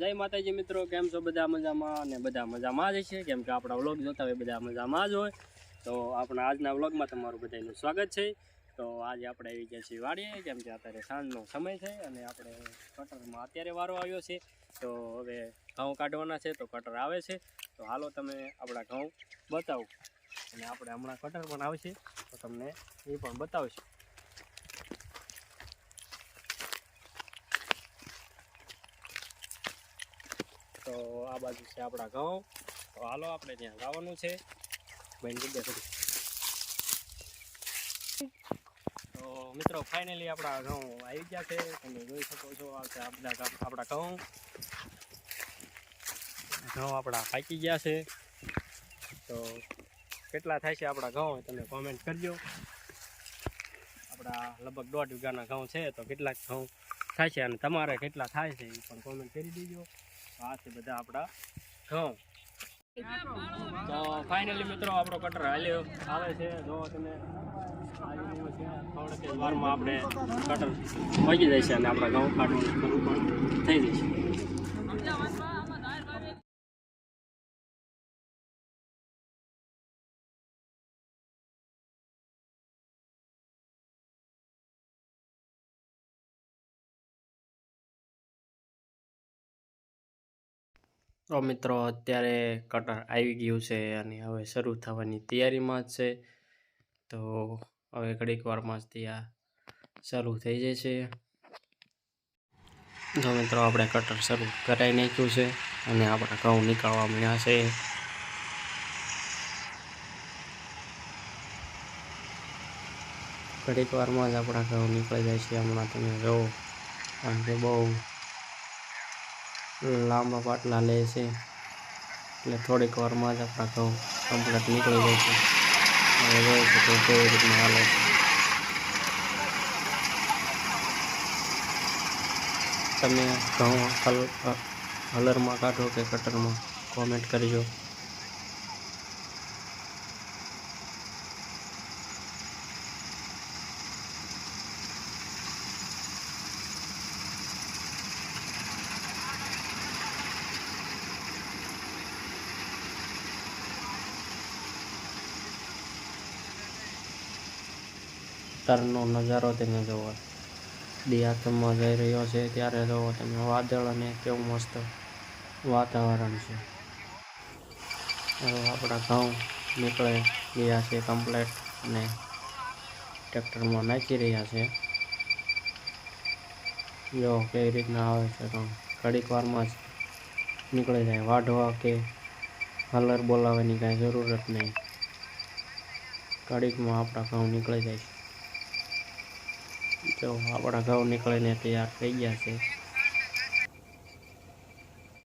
જય માતાજી મિત્રો, કેમ છો? બધા મજામાં અને બધા મજામાં જ છે, કેમ કે આપણા વ્લોગ જોતા હોય બધા મજામાં જ હોય. તો આપણા આજના વ્લોગમાં તમારું બધાનું સ્વાગત છે. તો આજે આપણે આવી ગયા છીએ વાડીએ, કેમ કે અત્યારે સાંજનો સમય છે અને આપણે કટરમાં અત્યારે વારો આવ્યો છે. તો હવે ઘઉં કાઢવાના છે, તો કટર આવે છે. તો હાલો તમે આપણા ઘઉં બતાવો અને આપણે હમણાં કટર પણ આવશે તો તમને એ પણ બતાવશું. તો આ બાજુ છે આપણા ઘઉં. તો હાલો આપણે ત્યાં જવાનું છે. તો મિત્રો ફાઇનલી આપણા ઘઉં આવી ગયા છે, તમે જોઈ શકો છો. આપણા ઘઉં આપણા પાકી ગયા છે. તો કેટલા થાય છે આપણા ઘઉં તમે કોમેન્ટ કરજો. આપણા લગભગ 1.5 વીઘાના ઘઉં છે, તો કેટલાક ઘઉં થાય છે અને તમારે કેટલા થાય છે એ પણ કોમેન્ટ કરી દેજો. આ છે બધા આપણા ઘઉં. તો ફાઇનલી મિત્રો આપણો કટર હાલ્યો આવે છે. જો તમે થોડીક વારમાં આપણે કટર પહોંચી જાય છે અને આપણા ઘઉં કાઢવાનું શરૂ પણ થઈ જશે. તો મિત્રો અત્યારે કટર આવી ગયું છે અને હવે શરૂ થવાની તૈયારીમાં જ છે. તો હવે ઘડીક વારમાં જ ત્યાં શરૂ થઈ જશે. તો મિત્રો આપણે કટર શરૂ કરાવી નાખ્યું છે અને આપણા ઘઉં નીકળવા મળ્યા છે. ઘડીક વારમાં જ આપણા ઘઉં નીકળી જાય છે. હમણાં તમે જુઓ, કારણ કે બહુ લાંબા પાટલા લે છે, એટલે થોડીક વારમાં જ આપણા ઘઉં કમ્પ્લીટ નીકળી જાય છે. હવે જોઈ શકો કેવી રીતના હાલે છે. તમે ઘઉં હલરમાં કાઢો કે કટરમાં, કોમેન્ટ કરજો. તરનો નજારો તમે જોવો, દિયાતમાં જઈ રહ્યો છે ત્યારે જોવો તમે વાદળ અને કેવું મસ્ત વાતાવરણ છે. આપણા ઘઉં નીકળે ગયા છે કમ્પ્લેટ અને ટ્રેક્ટરમાં નાખી રહ્યા છે. જો કેવી રીતના આવે છે ઘઉં, ઘડીક વારમાં જ નીકળી જાય. વાઢવા કે હલર બોલાવવાની કાંઈ જરૂરત નહીં, ઘડીકમાં આપણા ઘઉં નીકળી જાય છે. જો આપણા ઘઉં નીકળીને તૈયાર થઈ ગયા છે.